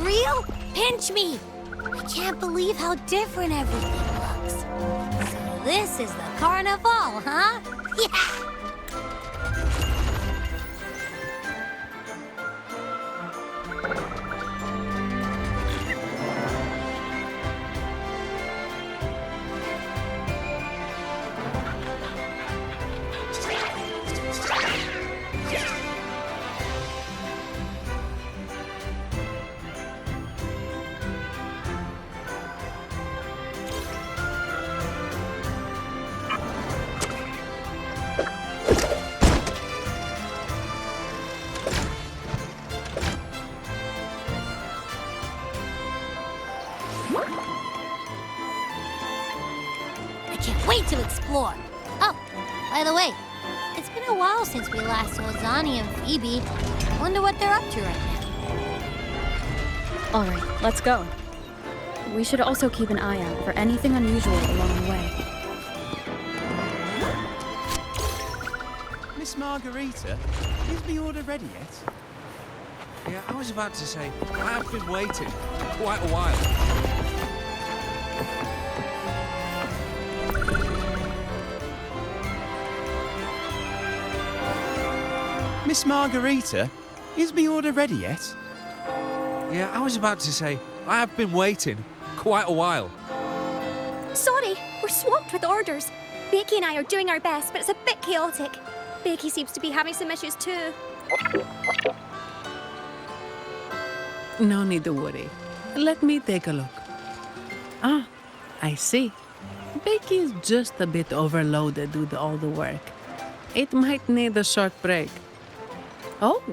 real? Pinch me! I can't believe how different everything looks. So this is the carnival, huh? Yeah! Wait to explore. Oh, by the way, it's been a while since we last saw Zani and Phoebe. Wonder what they're up to right now. All right, let's go. We should also keep an eye out for anything unusual along the way. Miss Margarita, is the order ready yet? Yeah, I was about to say, I have been waiting quite a while. Miss Margarita, is the order ready yet? Yeah, I was about to say, I have been waiting quite a while. Sorry, we're swamped with orders. Becky and I are doing our best, but it's a bit chaotic. Becky seems to be having some issues too. No need to worry. Let me take a look. Ah, I see. Becky is just a bit overloaded with all the work. It might need a short break. Oh,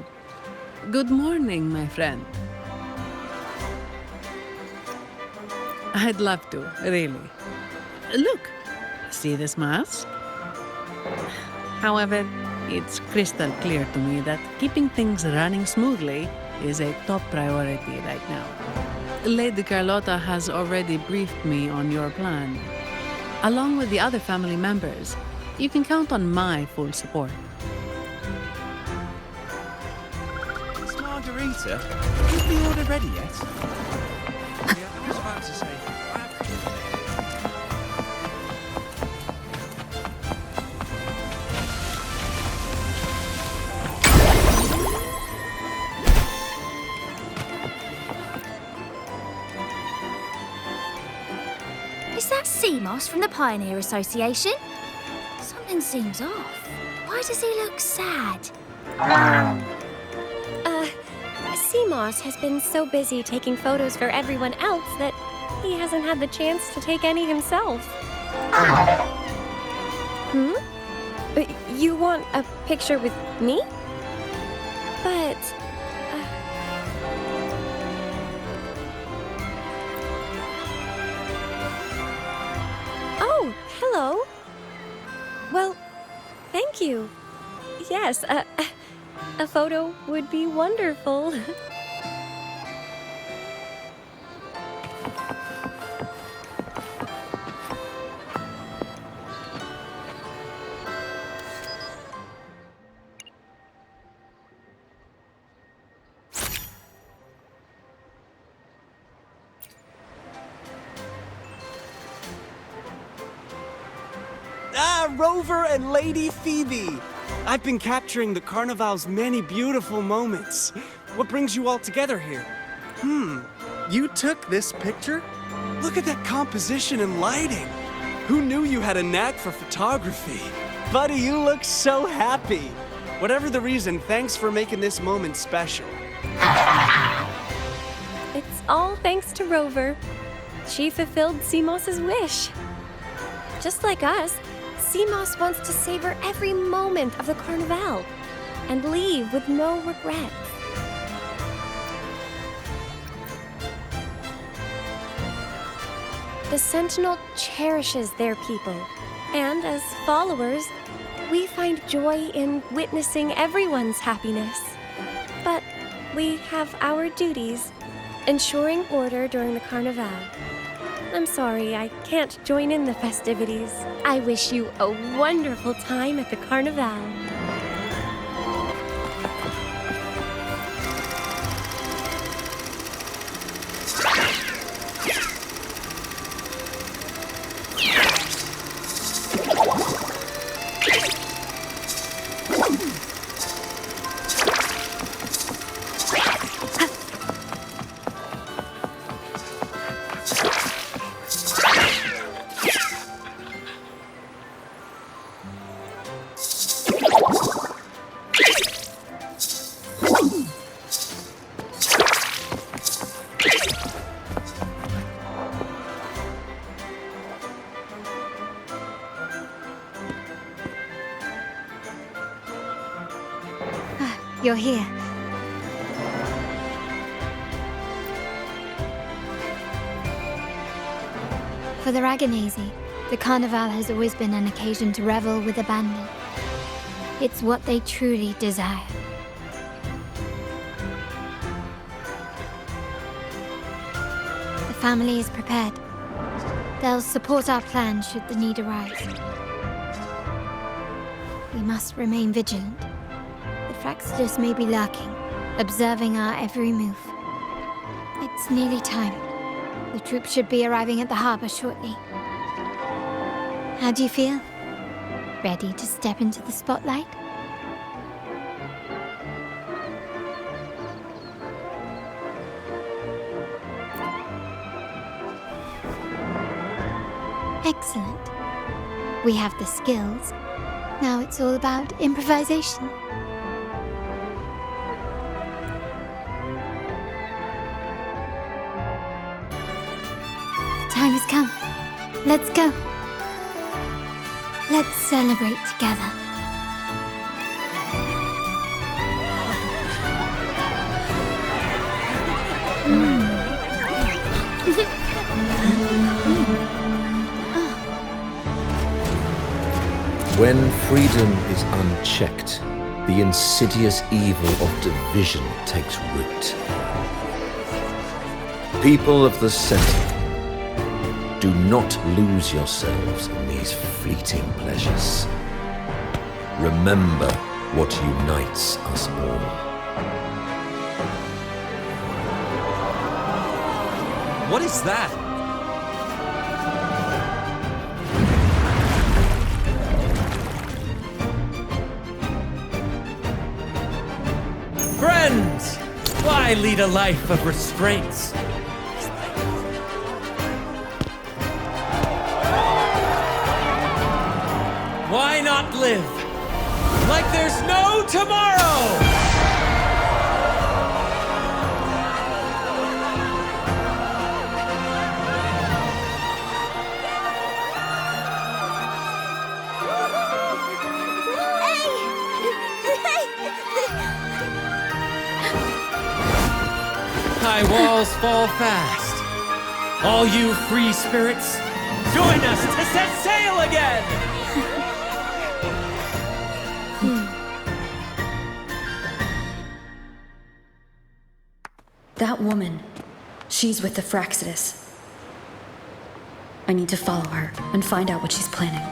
good morning, my friend. I'd love to, really. Look, see this mask? However, it's crystal clear to me that keeping things running smoothly is a top priority right now. Lady Carlotta has already briefed me on your plan. Along with the other family members, you can count on my full support. Miss Margarita, is the order ready yet? Yeah, I was about to say, I have... Is that Seamoss from the Pioneer Association? Something seems off. Why does he look sad? Seamoss has been so busy taking photos for everyone else that he hasn't had the chance to take any himself. You want a picture with me? But... Oh, hello. Well, thank you. Yes, a photo would be wonderful. Rover and Lady Phoebe! I've been capturing the Carnival's many beautiful moments. What brings you all together here? You took this picture? Look at that composition and lighting. Who knew you had a knack for photography? Buddy, you look so happy. Whatever the reason, thanks for making this moment special. It's all thanks to Rover. She fulfilled Seamoss's wish. Just like us, Seamoss wants to savor every moment of the Carnival and leave with no regrets. The Sentinel cherishes their people, and as followers, we find joy in witnessing everyone's happiness. But we have our duties, ensuring order during the Carnival. I'm sorry, I can't join in the festivities. I wish you a wonderful time at the Carnival. you're here. For the Raganazi, the Carnival has always been an occasion to revel with abandon. It's what they truly desire. The family is prepared. They'll support our plan should the need arise. We must remain vigilant. The Fraxidus may be lurking, observing our every move. It's nearly time. The troops should be arriving at the harbor shortly. How do you feel? Ready to step into the spotlight? Excellent. We have the skills. Now it's all about improvisation. The time has come. Let's go. Let's celebrate together. When freedom is unchecked, the insidious evil of division takes root. People of the Center, do not lose yourselves in these fleeting pleasures. Remember what unites us all. What is that? Friends! Why lead a life of restraints? Why not live like there's no tomorrow? High walls fall fast. All you free spirits, join us to set sail again! That woman, she's with the Fraxidus. I need to follow her and find out what she's planning.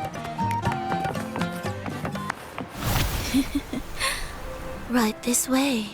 Right this way.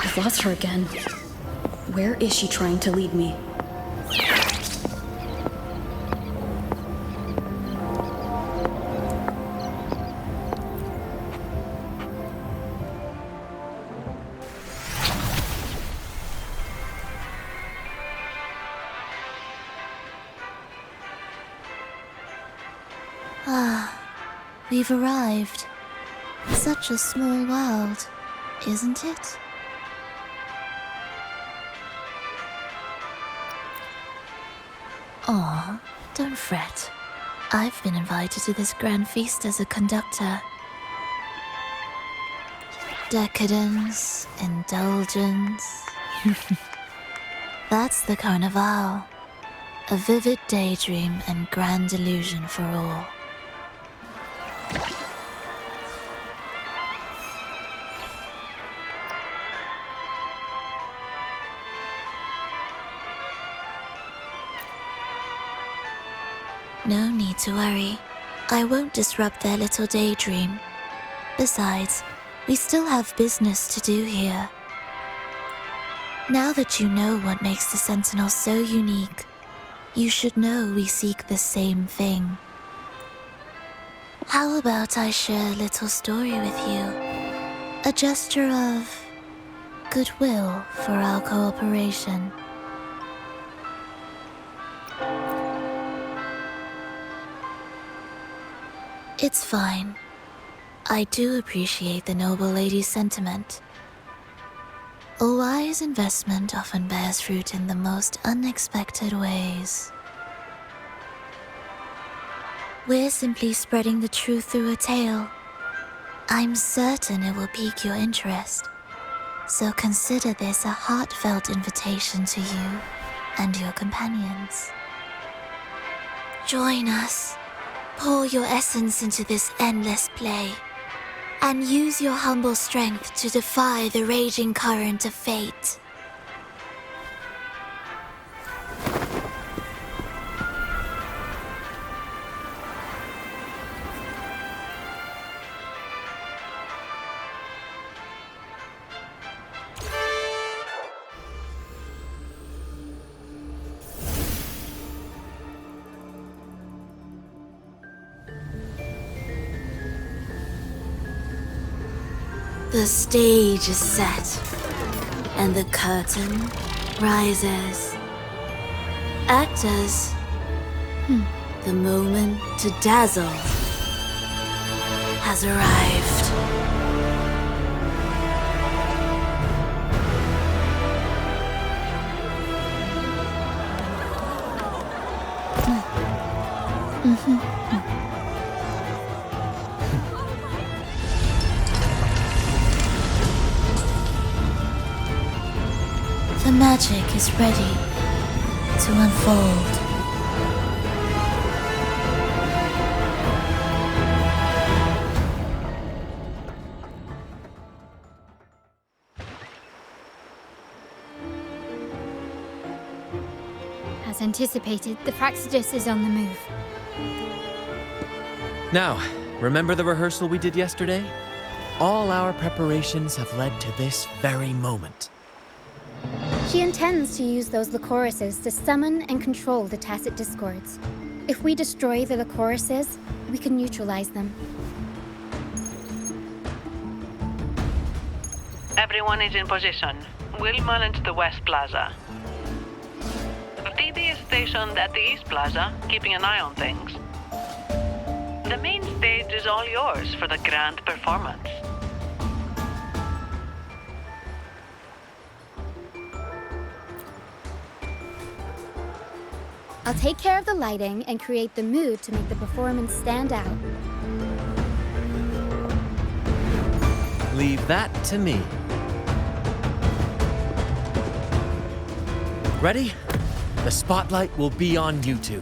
I've lost her again. Where is she trying to lead me? We've arrived. Such a small world, isn't it? Aw, don't fret. I've been invited to this grand feast as a conductor. Decadence, indulgence. That's the Carnival. A vivid daydream and grand illusion for all. No need to worry. I won't disrupt their little daydream. Besides, we still have business to do here. Now that you know what makes the Sentinel so unique, you should know we seek the same thing. How about I share a little story with you? A gesture of goodwill for our cooperation. It's fine. I do appreciate the noble lady's sentiment. A wise investment often bears fruit in the most unexpected ways. We're simply spreading the truth through a tale. I'm certain it will pique your interest, so consider this a heartfelt invitation to you and your companions. Join us. Pour your essence into this endless play, and use your humble strength to defy the raging current of fate. The stage is set, and the curtain rises. Actors, the moment to dazzle has arrived. The magic is ready to unfold. As anticipated, the Fractsidus is on the move. Now, remember the rehearsal we did yesterday? All our preparations have led to this very moment. She intends to use those Lycoruses to summon and control the Tacit Discords. If we destroy the Lycoruses, we can neutralize them. Everyone is in position. We'll manage the West Plaza. Phoebe is stationed at the East Plaza, keeping an eye on things. The main stage is all yours for the grand performance. I'll take care of the lighting and create the mood to make the performance stand out. Leave that to me. Ready? The spotlight will be on you two.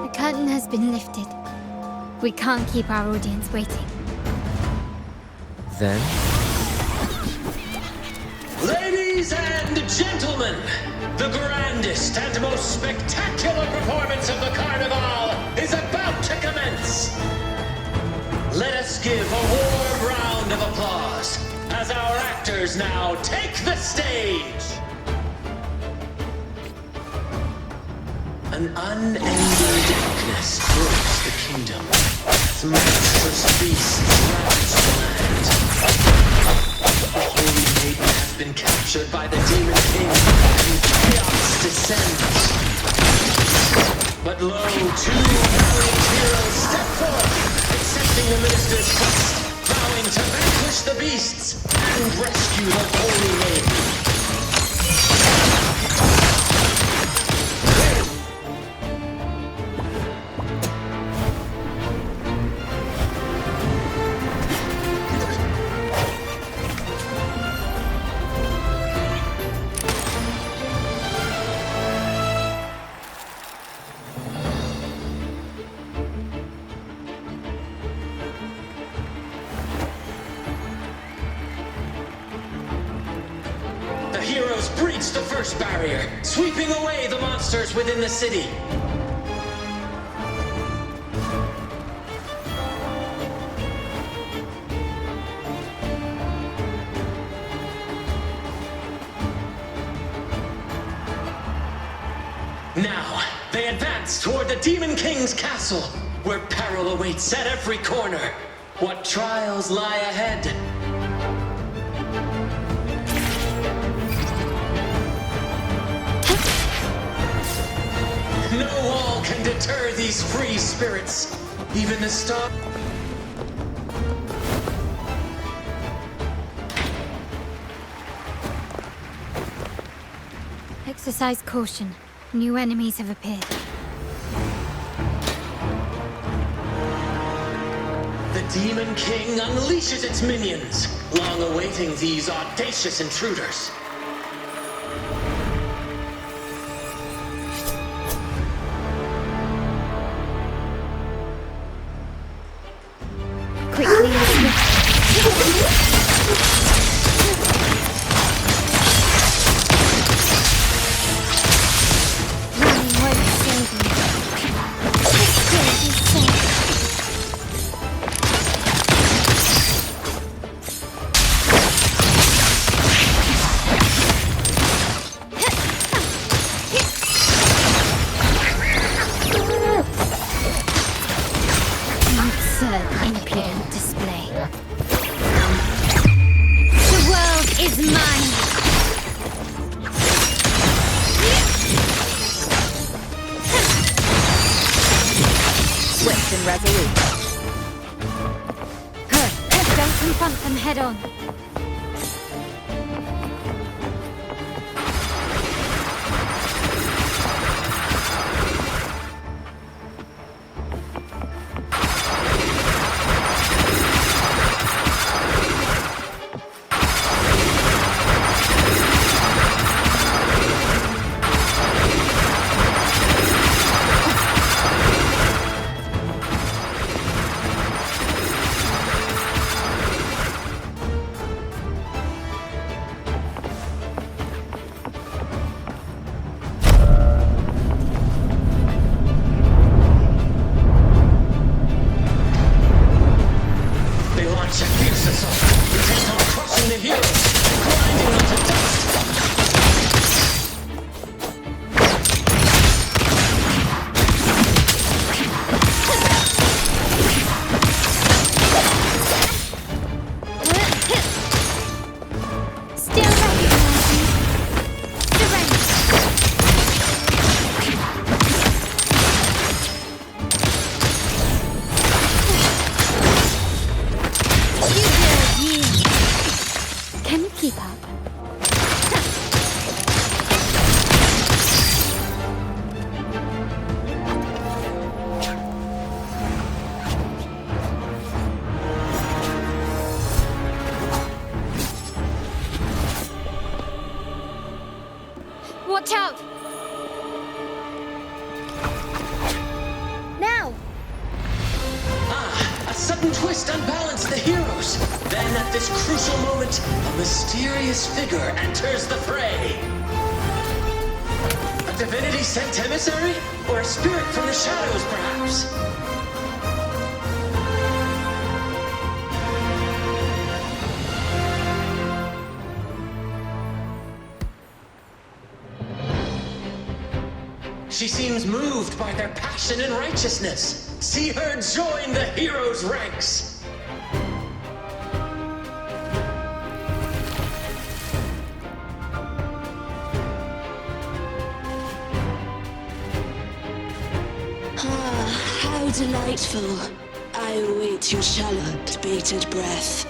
The curtain has been lifted. We can't keep our audience waiting. Then? Ladies and gentlemen, the grandest and most spectacular performance of the Carnival is about to commence. Let us give a warm round of applause as our actors now take the stage. An unending darkness fills the kingdom as monstrous beasts ravage the land. The Holy Maiden has been captured by the Demon King, and chaos descends. But lo, two valiant heroes step forth, accepting the minister's quest, vowing to vanquish the beasts and rescue the Holy Maiden. The first barrier, sweeping away the monsters within the city. Now, they advance toward the Demon King's castle, where peril awaits at every corner. What trials lie ahead? No wall can deter these free spirits. Even the star... Exercise caution. New enemies have appeared. The Demon King unleashes its minions, long awaiting these audacious intruders. Quickly and swiftly. Running won't save you. The spirit is safe. Absurd, impudent display. The world is mine! Swift and resolute. Don't confront them head on. Watch out! Now! A sudden twist unbalanced the heroes. Then at this crucial moment, a mysterious figure enters the fray. A divinity sent emissary? Or a spirit from the shadows, perhaps? She seems moved by their passion and righteousness. See her join the heroes' ranks. Ah, how delightful. I await your shallow, bated breath.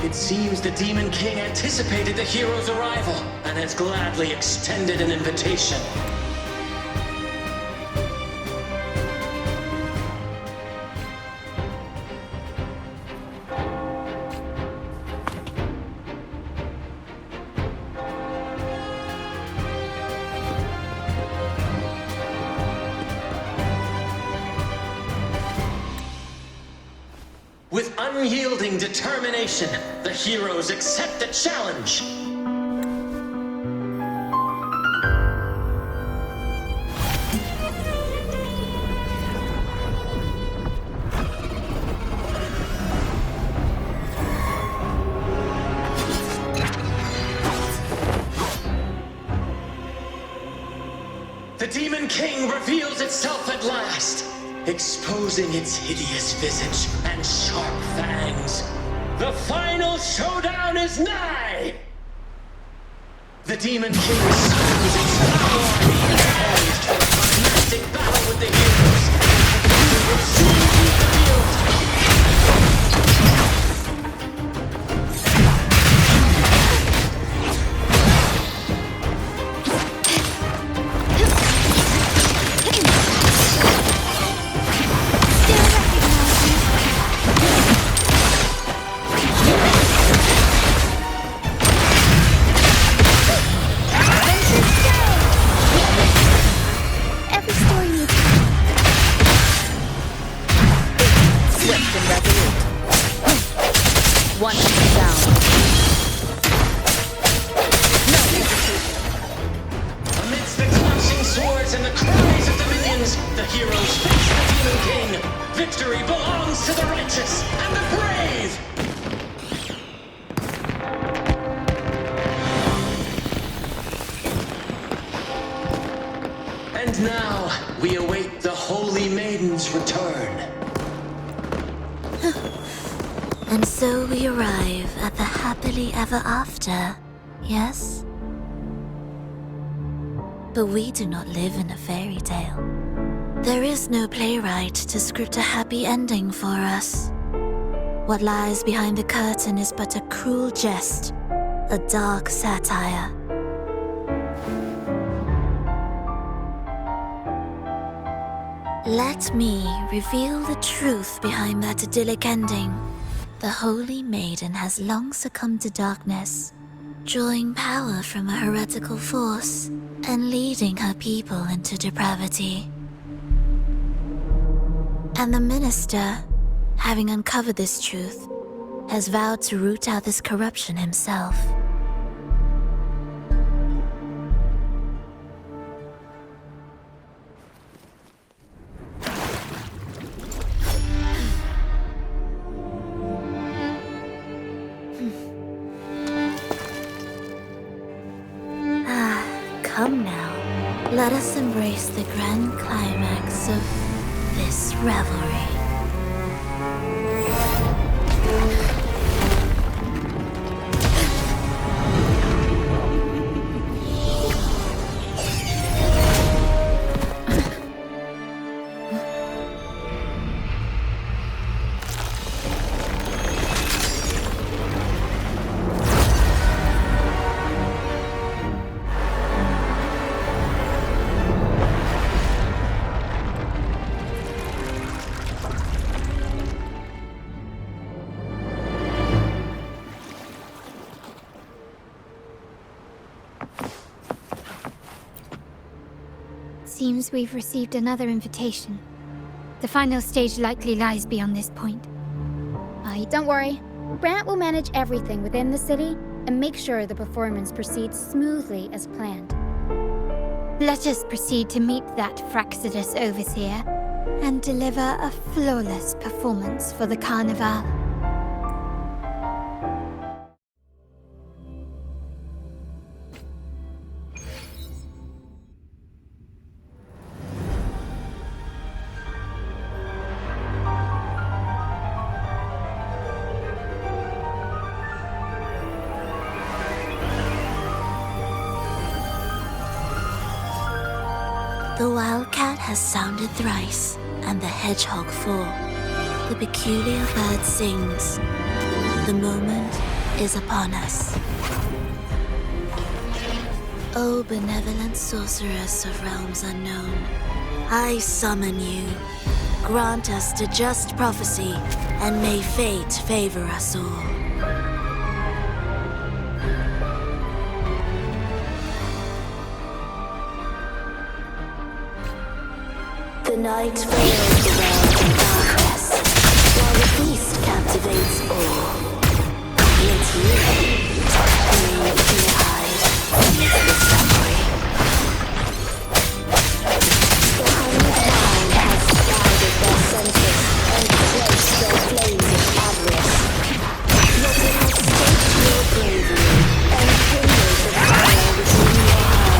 It seems the Demon King anticipated the hero's arrival and has gladly extended an invitation. With unyielding determination, the heroes accept the challenge. Demon King reveals itself at last, exposing its hideous visage and sharp fangs. The final showdown is nigh! The Demon King summons its power poised for a climactic battle with the heroes. It will soon be revealed. One down. No hesitation. Amidst the clashing swords and the cries of the minions, the heroes face the Demon King. Victory belongs to the righteous and the brave! And now, we await the Holy Maiden's return. And so we arrive at the happily ever after, yes? But we do not live in a fairy tale. There is no playwright to script a happy ending for us. What lies behind the curtain is but a cruel jest, a dark satire. Let me reveal the truth behind that idyllic ending. The Holy Maiden has long succumbed to darkness, drawing power from a heretical force and leading her people into depravity. And the minister, having uncovered this truth, has vowed to root out this corruption himself. Come now, let us embrace the grand climax of this revelry. Seems we've received another invitation. The final stage likely lies beyond this point. Don't worry. Brant will manage everything within the city and make sure the performance proceeds smoothly as planned. Let us proceed to meet that Fraccidus Overseer and deliver a flawless performance for the Carnival. The wildcat has sounded thrice, and the hedgehog four. The peculiar bird sings. The moment is upon us. O benevolent sorceress of realms unknown, I summon you. Grant us the just prophecy, and may fate favor us all. The night veils the realm in darkness, while the feast captivates all. Yet you remain clear-eyed amidst the suffering. The honeyed wine has guided their senses and quenched their flames of avarice. Yet it has staked your bravery and kindled the fire within your heart.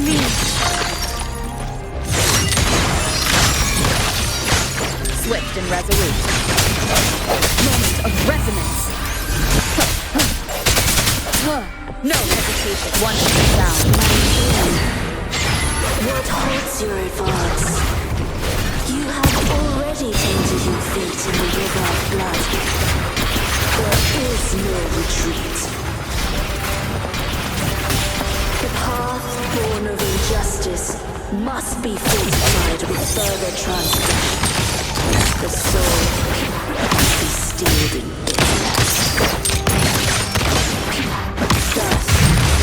me. Swift and resolute. Moment of resonance. No hesitation. One sound. What holds your advance? You have already tainted your feet in the river of blood. There is no retreat. The path born of injustice must be fortified with further transgression. The soul must be steeled in bitterness. Thus,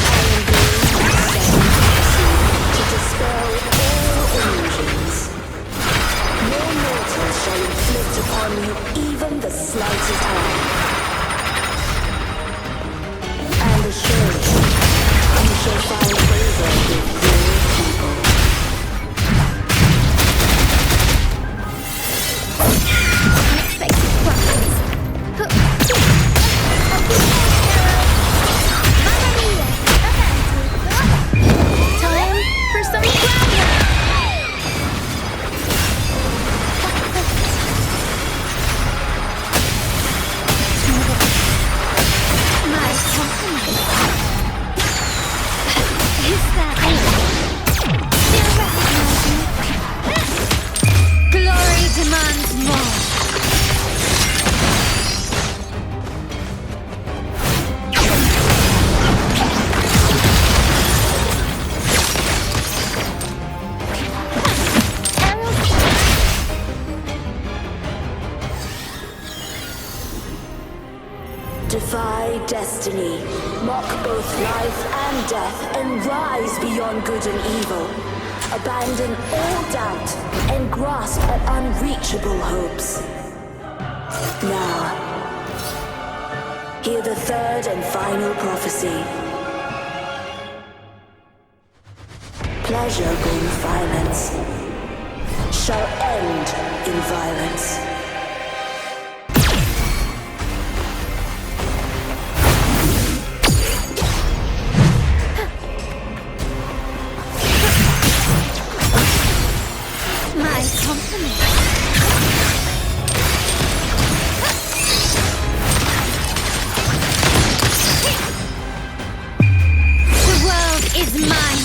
I am going to dispel all illusions. No mortal shall inflict upon you even the slightest harm. And assuredly, you shall find favor with your people. Unexpected questions. Time for some grounding. My company. Is that it? Still recognize me? Glory demands more. Defy destiny, mock both life and death, and rise beyond good and evil. Abandon all doubt and grasp at unreachable hopes. Now, hear the third and final prophecy. Pleasure born of violence shall end in violence. My company. The world is mine.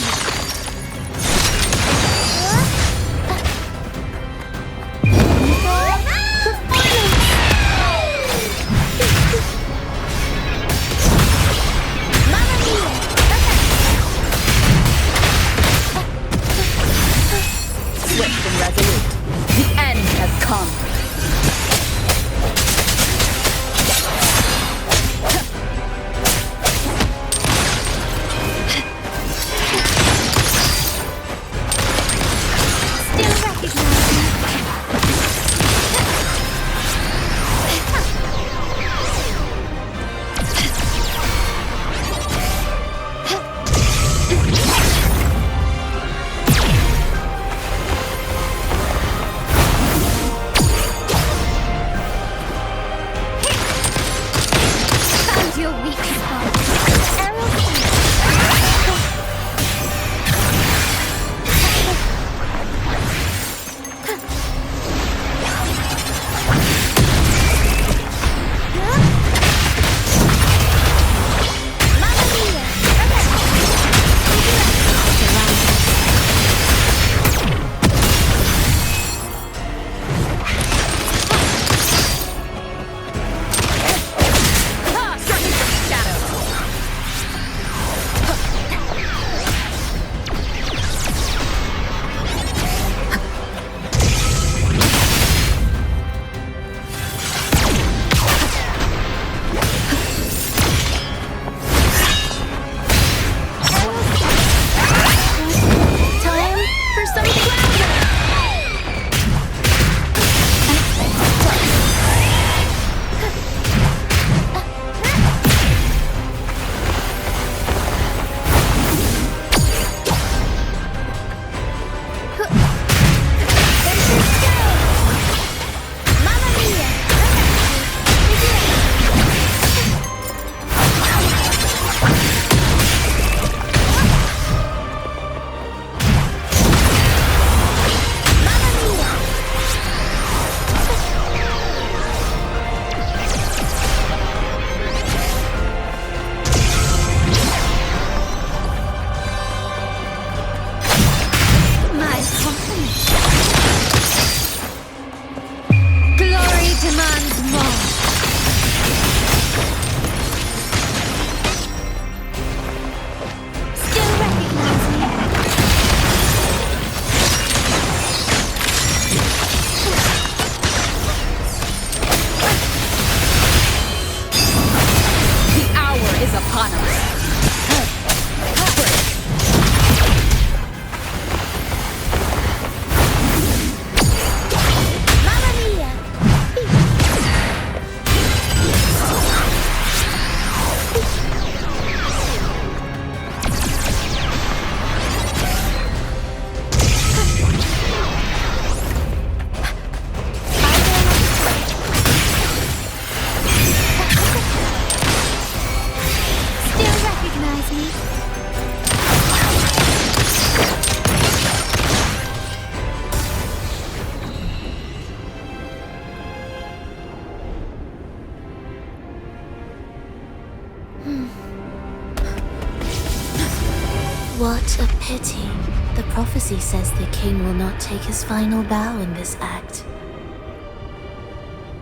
What a pity. The prophecy says the king will not take his final bow in this act.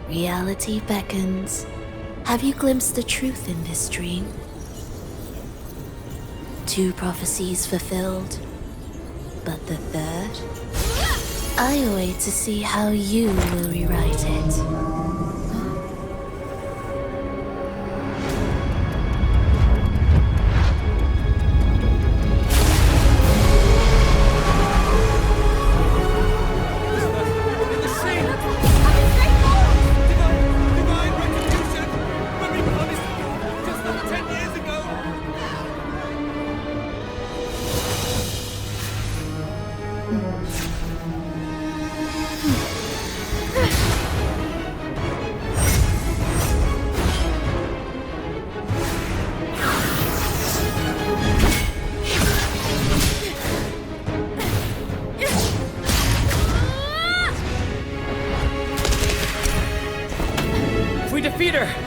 Reality beckons. Have you glimpsed the truth in this dream? 2 prophecies fulfilled, but the third? I await to see how you will rewrite it.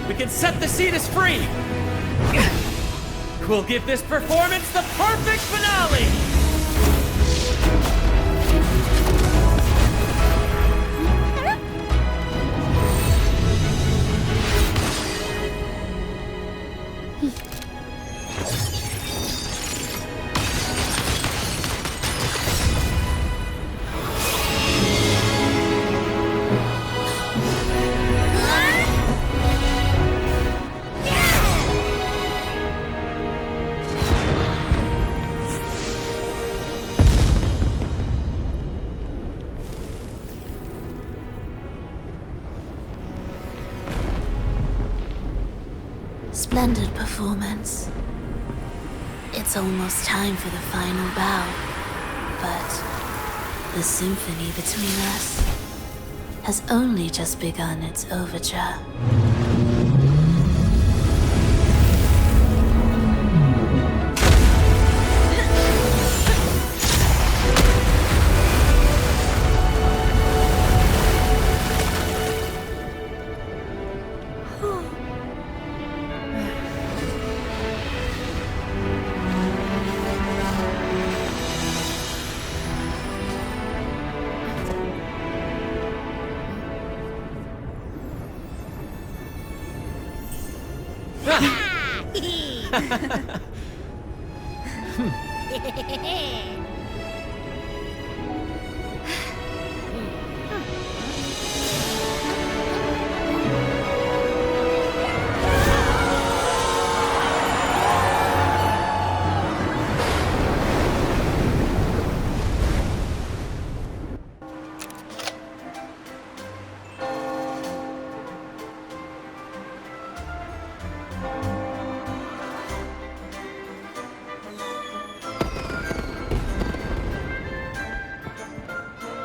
We can set the Cetus free! We'll give this performance the perfect finale! Splendid performance. It's almost time for the final bow, but the symphony between us has only just begun its overture.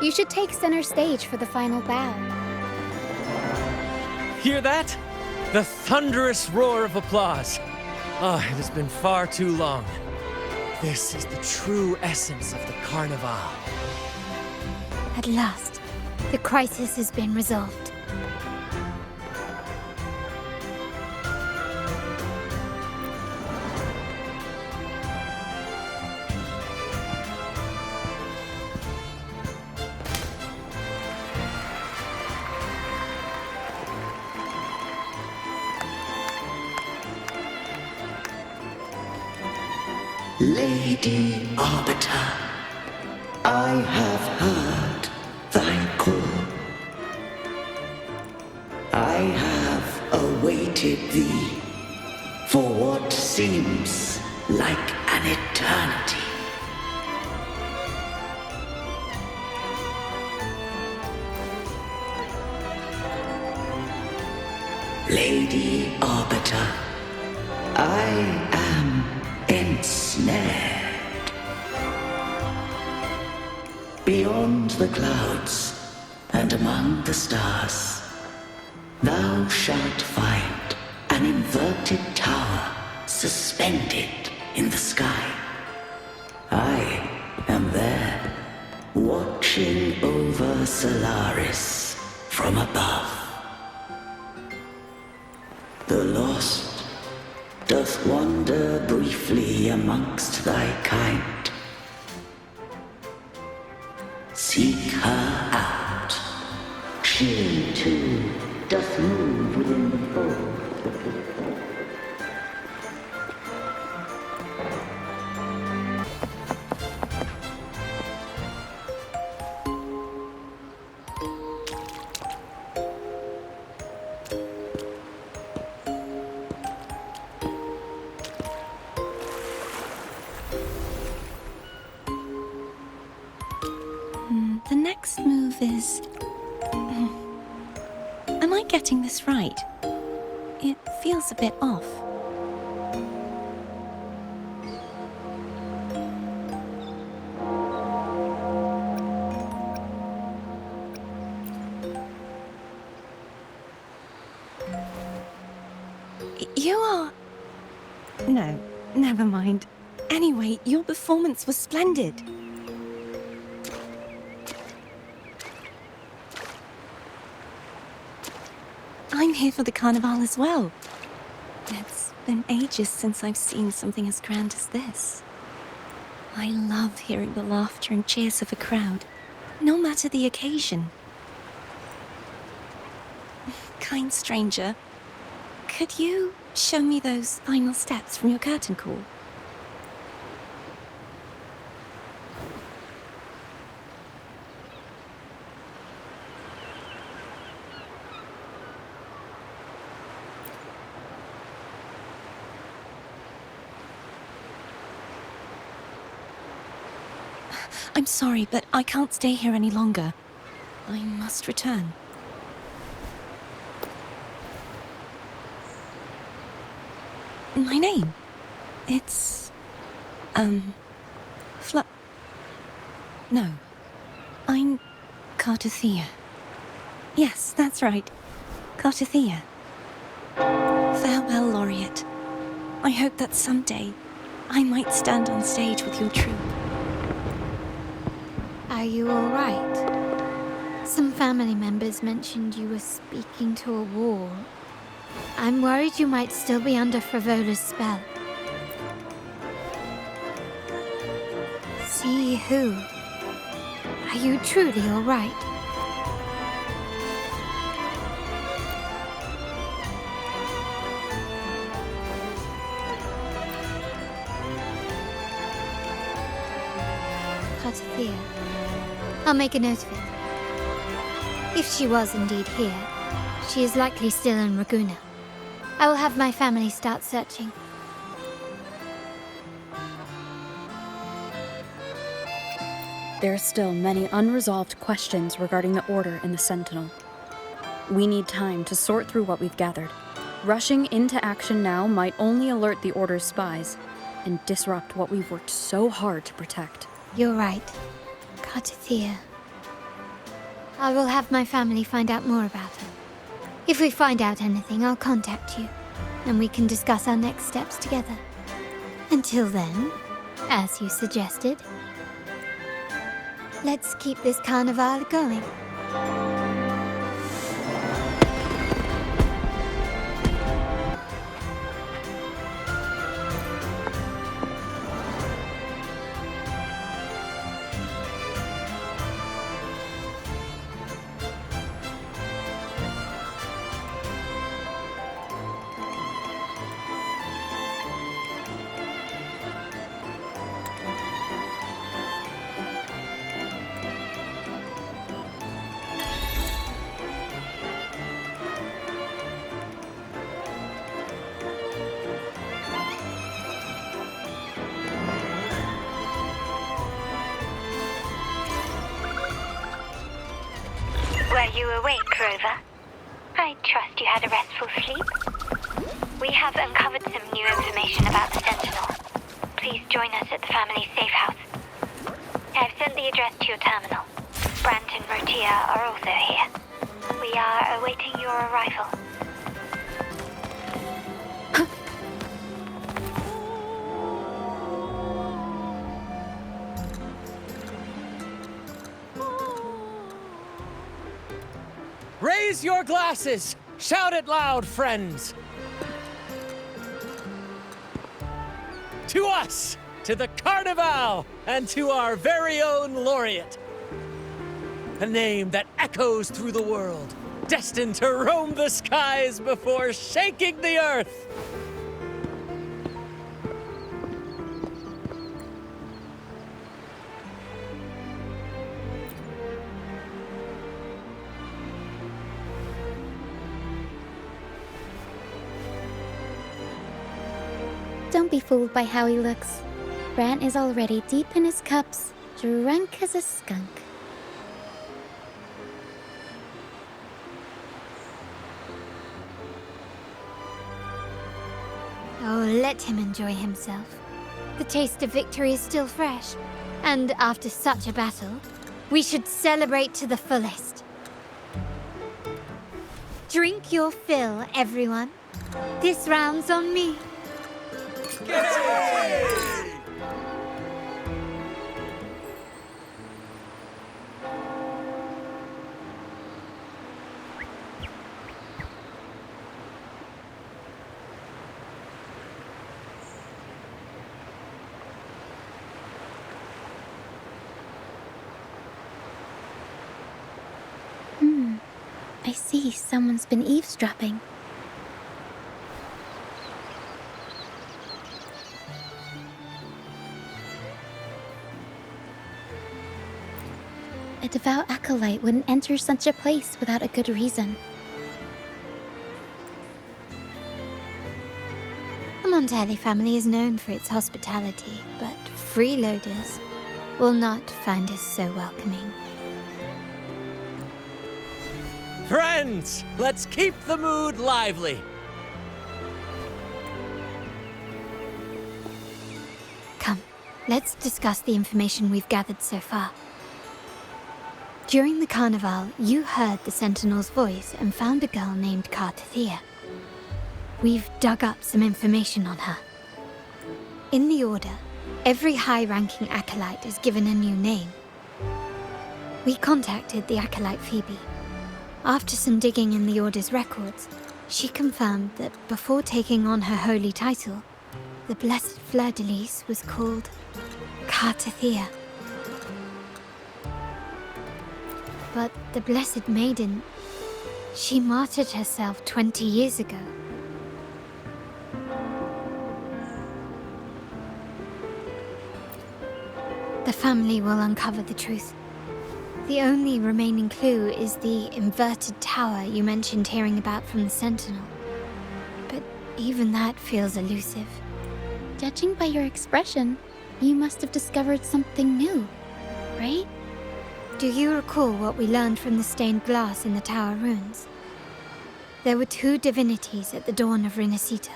You should take center stage for the final bow. Hear that? The thunderous roar of applause. Ah, it has been far too long. This is the true essence of the Carnival. At last, the crisis has been resolved. Lady Arbiter, I have heard thy call. I have awaited thee for what seems like an eternity. Lady Arbiter, I am ensnared. Beyond the clouds and among the stars, thou shalt find an inverted tower suspended in the sky. I am there, watching over Solaris from above. The lost doth wander briefly amongst thy kind. Seek her out. She, too, doth move within the fold. The next move is... Am I getting this right? It feels a bit off. You are... No, never mind. Anyway, your performance was splendid. I'm here for the Carnival as well. It's been ages since I've seen something as grand as this. I love hearing the laughter and cheers of a crowd, no matter the occasion. Kind stranger, could you show me those final steps from your curtain call? I'm sorry, but I can't stay here any longer. I must return. My name? It's... No. I'm Cartothea. Yes, that's right. Cartothea. Farewell, Laureate. I hope that someday I might stand on stage with your troupe. Are you all right? Some family members mentioned you were speaking to a wall. I'm worried you might still be under Frivolous spell. See who? Are you truly all right? Cartothea. I'll make a note of it. If she was indeed here, she is likely still in Raguna. I will have my family start searching. There are still many unresolved questions regarding the Order and the Sentinel. We need time to sort through what we've gathered. Rushing into action now might only alert the Order's spies and disrupt what we've worked so hard to protect. You're right, Cartothea. I will have my family find out more about her. If we find out anything, I'll contact you, and we can discuss our next steps together. Until then, as you suggested, let's keep this carnival going. Were you awake, Rover? I trust you had a restful sleep. We have uncovered some new information about the Sentinel. Please join us at the family Safehouse. I've sent the address to your terminal. Brant and Rotia are also here. We are awaiting your arrival. Raise your glasses! Shout it loud, friends! To us! To the Carnival! And to our very own laureate! A name that echoes through the world, destined to roam the skies before shaking the earth! Don't be fooled by how he looks. Bran is already deep in his cups, drunk as a skunk. Oh, let him enjoy himself. The taste of victory is still fresh, and after such a battle, we should celebrate to the fullest. Drink your fill, everyone. This round's on me. I see someone's been eavesdropping. A devout acolyte wouldn't enter such a place without a good reason. The Montelli family is known for its hospitality, but freeloaders will not find us so welcoming. Friends, let's keep the mood lively. Come, let's discuss the information we've gathered so far. During the carnival, you heard the Sentinel's voice and found a girl named Cathedral. We've dug up some information on her. In the Order, every high-ranking acolyte is given a new name. We contacted the acolyte Phoebe. After some digging in the Order's records, she confirmed that before taking on her holy title, the Blessed Fleur-de-Lis was called Cathedral. But the Blessed Maiden, she martyred herself 20 years ago. The family will uncover the truth. The only remaining clue is the inverted tower you mentioned hearing about from the Sentinel. But even that feels elusive. Judging by your expression, you must have discovered something new, right? Do you recall what we learned from the stained glass in the tower ruins? There were two divinities at the dawn of Renacita.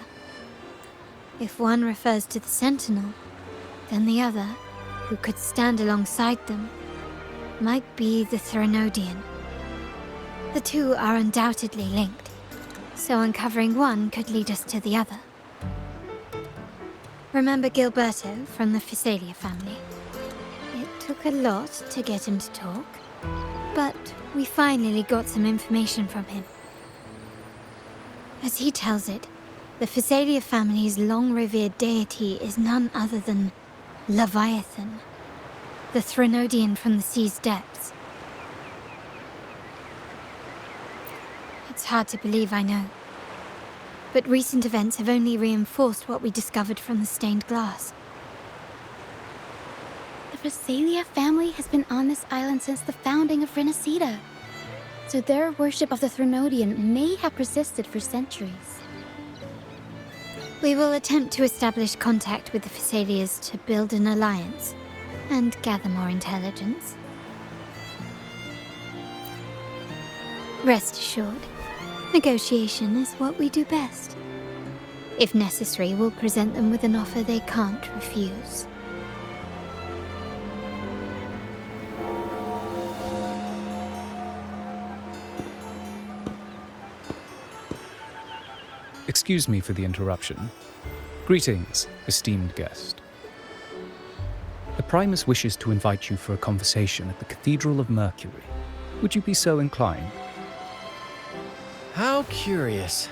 If one refers to the Sentinel, then the other, who could stand alongside them, might be the Threnodian. The two are undoubtedly linked, so uncovering one could lead us to the other. Remember Gilberto from the Physalia family? It took a lot to get him to talk, but we finally got some information from him. As he tells it, the Physalia family's long-revered deity is none other than Leviathan, the Threnodian from the sea's depths. It's hard to believe, I know. But recent events have only reinforced what we discovered from the stained glass. The Physalia family has been on this island since the founding of Renacita. So their worship of the Threnodian may have persisted for centuries. We will attempt to establish contact with the Physalias to build an alliance and gather more intelligence. Rest assured, negotiation is what we do best. If necessary, we'll present them with an offer they can't refuse. Excuse me for the interruption. Greetings, esteemed guest. The Primus wishes to invite you for a conversation at the Cathedral of Mercury. Would you be so inclined? How curious.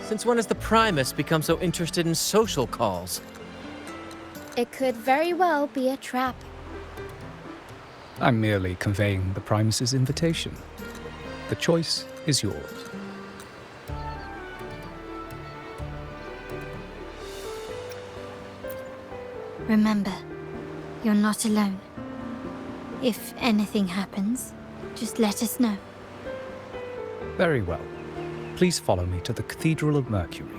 Since when has the Primus become so interested in social calls? It could very well be a trap. I'm merely conveying the Primus's invitation. The choice is yours. Remember, you're not alone. If anything happens, just let us know. Very well. Please follow me to the Cathedral of Mercury.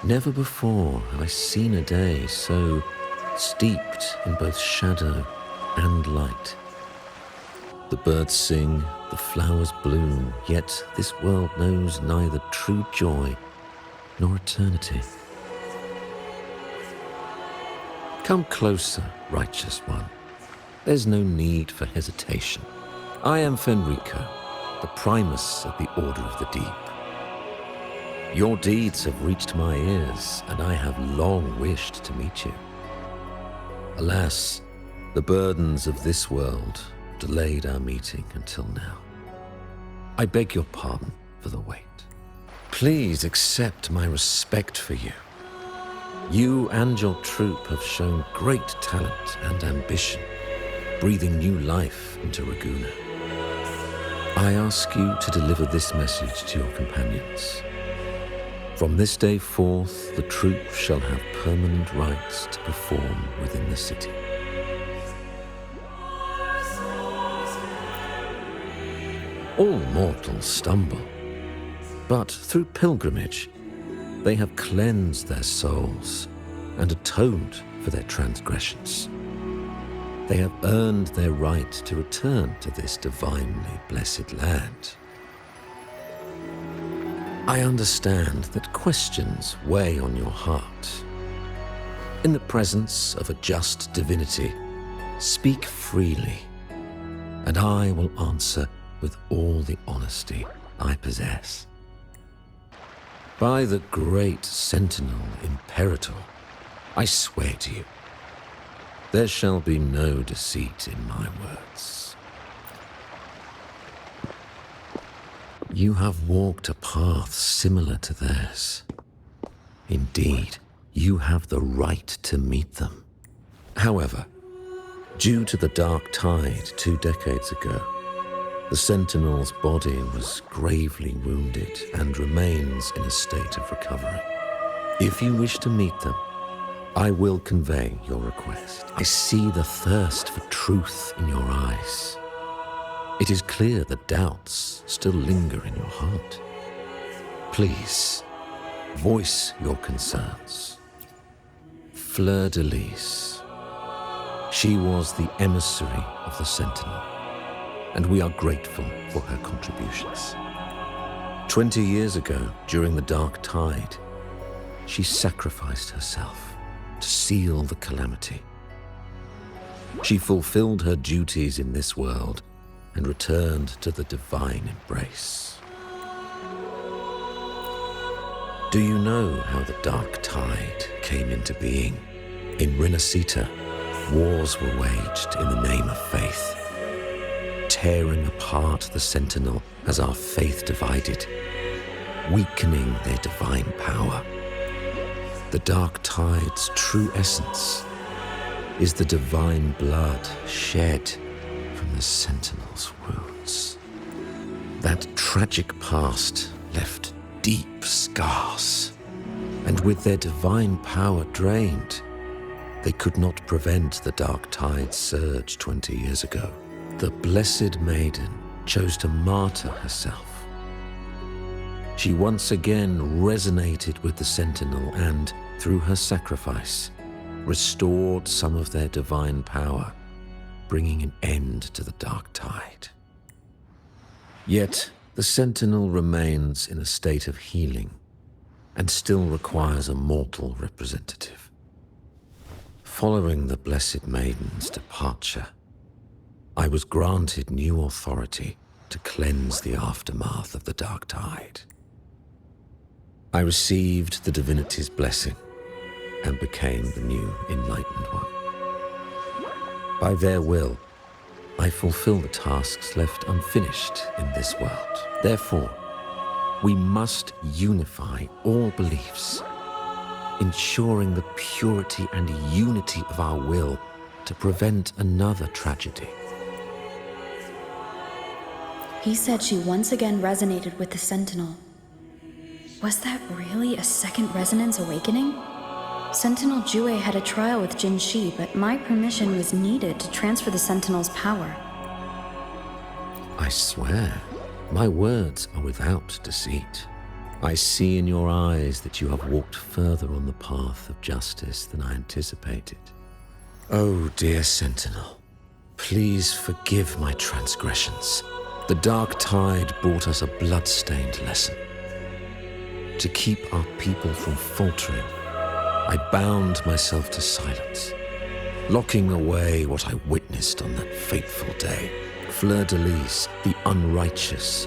Never before have I seen a day so steeped in both shadow and light. The birds sing, the flowers bloom, yet this world knows neither true joy nor eternity. Come closer, righteous one. There's no need for hesitation. I am Fenrico, the Primus of the Order of the Deep. Your deeds have reached my ears, and I have long wished to meet you. Alas, the burdens of this world delayed our meeting until now. I beg your pardon for the wait. Please accept my respect for you. You and your troop have shown great talent and ambition, breathing new life into Raguna. I ask you to deliver this message to your companions. From this day forth, the troop shall have permanent rights to perform within the city. All mortals stumble, but through pilgrimage, they have cleansed their souls and atoned for their transgressions. They have earned their right to return to this divinely blessed land. I understand that questions weigh on your heart. In the presence of a just divinity, speak freely, and I will answer with all the honesty I possess. By the great Sentinel Imperator, I swear to you, there shall be no deceit in my words. You have walked a path similar to theirs. Indeed, you have the right to meet them. However, due to the Dark Tide 2 decades ago, the Sentinel's body was gravely wounded and remains in a state of recovery. If you wish to meet them, I will convey your request. I see the thirst for truth in your eyes. It is clear that doubts still linger in your heart. Please, voice your concerns. Fleur-de-Lis. She was the emissary of the Sentinel, and we are grateful for her contributions. 20 years ago, during the Dark Tide, she sacrificed herself to seal the calamity. She fulfilled her duties in this world and returned to the divine embrace. Do you know how the Dark Tide came into being? In Renacita, wars were waged in the name of faith, tearing apart the Sentinel as our faith divided, weakening their divine power. The Dark Tide's true essence is the divine blood shed from the Sentinel's wounds. That tragic past left deep scars, and with their divine power drained, they could not prevent the Dark Tide's surge 20 years ago. The Blessed Maiden chose to martyr herself. She once again resonated with the Sentinel and, through her sacrifice, restored some of their divine power, bringing an end to the Dark Tide. Yet, the Sentinel remains in a state of healing and still requires a mortal representative. Following the Blessed Maiden's departure, I was granted new authority to cleanse the aftermath of the Dark Tide. I received the divinity's blessing and became the new Enlightened One. By their will, I fulfill the tasks left unfinished in this world. Therefore, we must unify all beliefs, ensuring the purity and unity of our will to prevent another tragedy. He said she once again resonated with the Sentinel. Was that really a second resonance awakening? Sentinel Jue had a trial with Jin Shi, but my permission was needed to transfer the Sentinel's power. I swear, my words are without deceit. I see in your eyes that you have walked further on the path of justice than I anticipated. Oh, dear Sentinel, please forgive my transgressions. The dark tide brought us a blood-stained lesson. To keep our people from faltering, I bound myself to silence, locking away what I witnessed on that fateful day. Fleur-de-Lis, the unrighteous,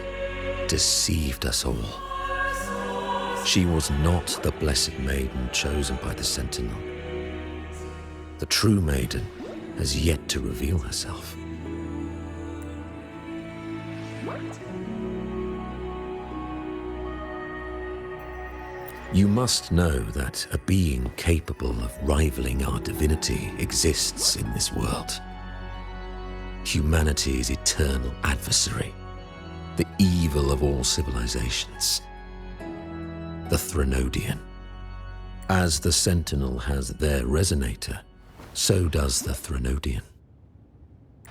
deceived us all. She was not the blessed maiden chosen by the Sentinel. The true maiden has yet to reveal herself. You must know that a being capable of rivaling our divinity exists in this world. Humanity's eternal adversary, the evil of all civilizations, the Threnodian. As the Sentinel has their resonator, so does the Threnodian.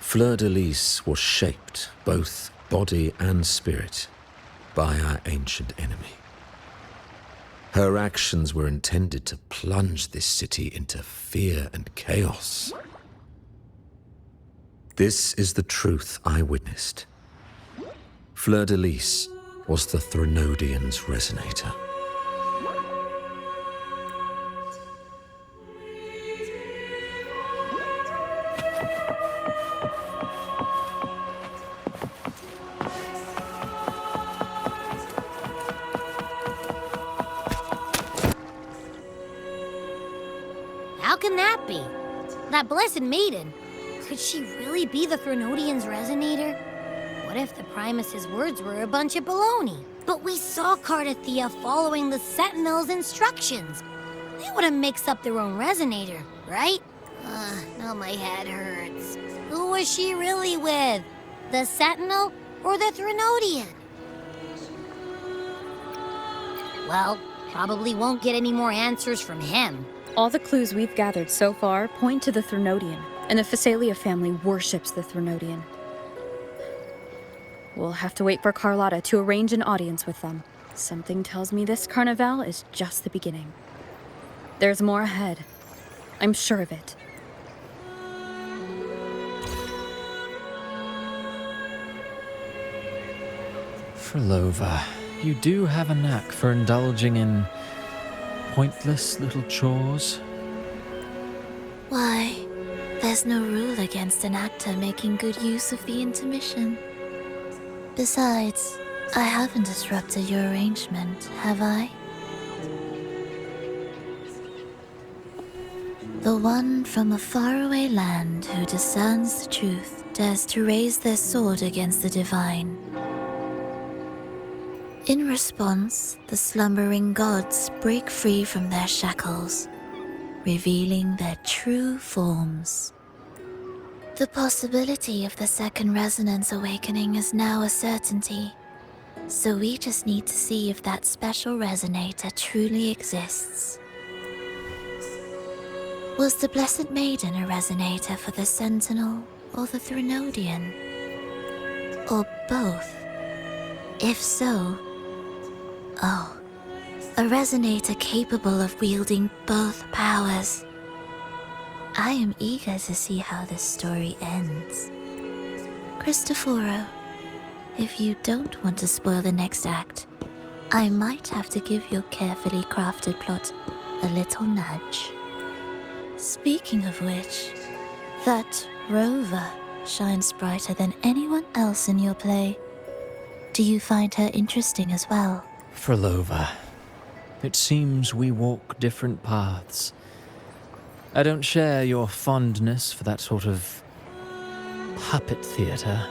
Fleur-de-Lis was shaped, both body and spirit, by our ancient enemy. Her actions were intended to plunge this city into fear and chaos. This is the truth I witnessed. Fleur-de-Lis was the Threnodian's resonator. How can that be? That blessed maiden, could she really be the Threnodian's resonator? What if the Primus's words were a bunch of baloney? But we saw Carlotta following the Sentinel's instructions. They wouldn't mix up their own resonator, right? Now my head hurts. Who was she really with? The Sentinel or the Threnodian? Well, probably won't get any more answers from him. All the clues we've gathered so far point to the Threnodian, and the Phasalia family worships the Threnodian. We'll have to wait for Carlotta to arrange an audience with them. Something tells me this carnival is just the beginning. There's more ahead. I'm sure of it. Phrolova, you do have a knack for indulging in pointless little chores. Why? There's no rule against an actor making good use of the intermission. Besides, I haven't disrupted your arrangement, have I? The one from a faraway land who discerns the truth dares to raise their sword against the divine. In response, the slumbering gods break free from their shackles, revealing their true forms. The possibility of the second resonance awakening is now a certainty, so we just need to see if that special resonator truly exists. Was the Blessed Maiden a resonator for the Sentinel or the Threnodian? Or both? If so, oh, a resonator capable of wielding both powers. I am eager to see how this story ends. Cristoforo, if you don't want to spoil the next act, I might have to give your carefully crafted plot a little nudge. Speaking of which, that rover shines brighter than anyone else in your play. Do you find her interesting as well? Phrolova, it seems we walk different paths. I don't share your fondness for that sort of puppet theater.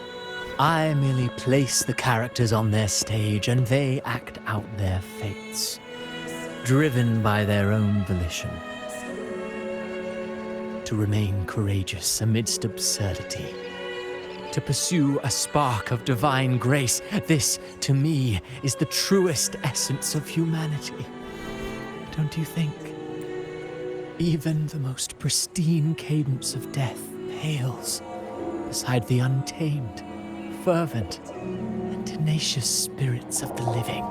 I merely place the characters on their stage and they act out their fates, driven by their own volition. To remain courageous amidst absurdity. To pursue a spark of divine grace. This, to me, is the truest essence of humanity. Don't you think? Even the most pristine cadence of death pales beside the untamed, fervent, and tenacious spirits of the living.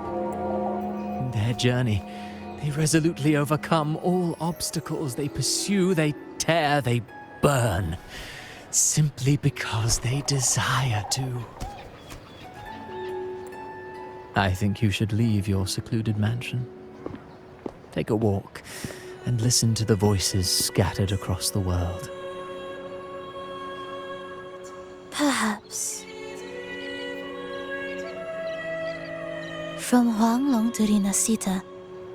In their journey, they resolutely overcome all obstacles. They pursue, they tear, they burn, simply because they desire to. I think you should leave your secluded mansion. Take a walk and listen to the voices scattered across the world. Perhaps. From Huanglong to Rinasita,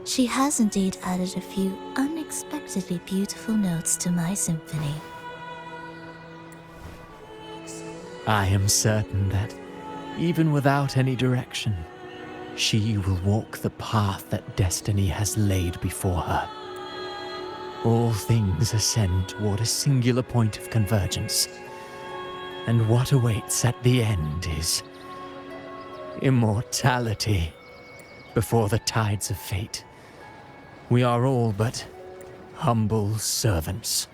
she has indeed added a few unexpectedly beautiful notes to my symphony. I am certain that, even without any direction, she will walk the path that destiny has laid before her. All things ascend toward a singular point of convergence, and what awaits at the end is immortality before the tides of fate. We are all but humble servants.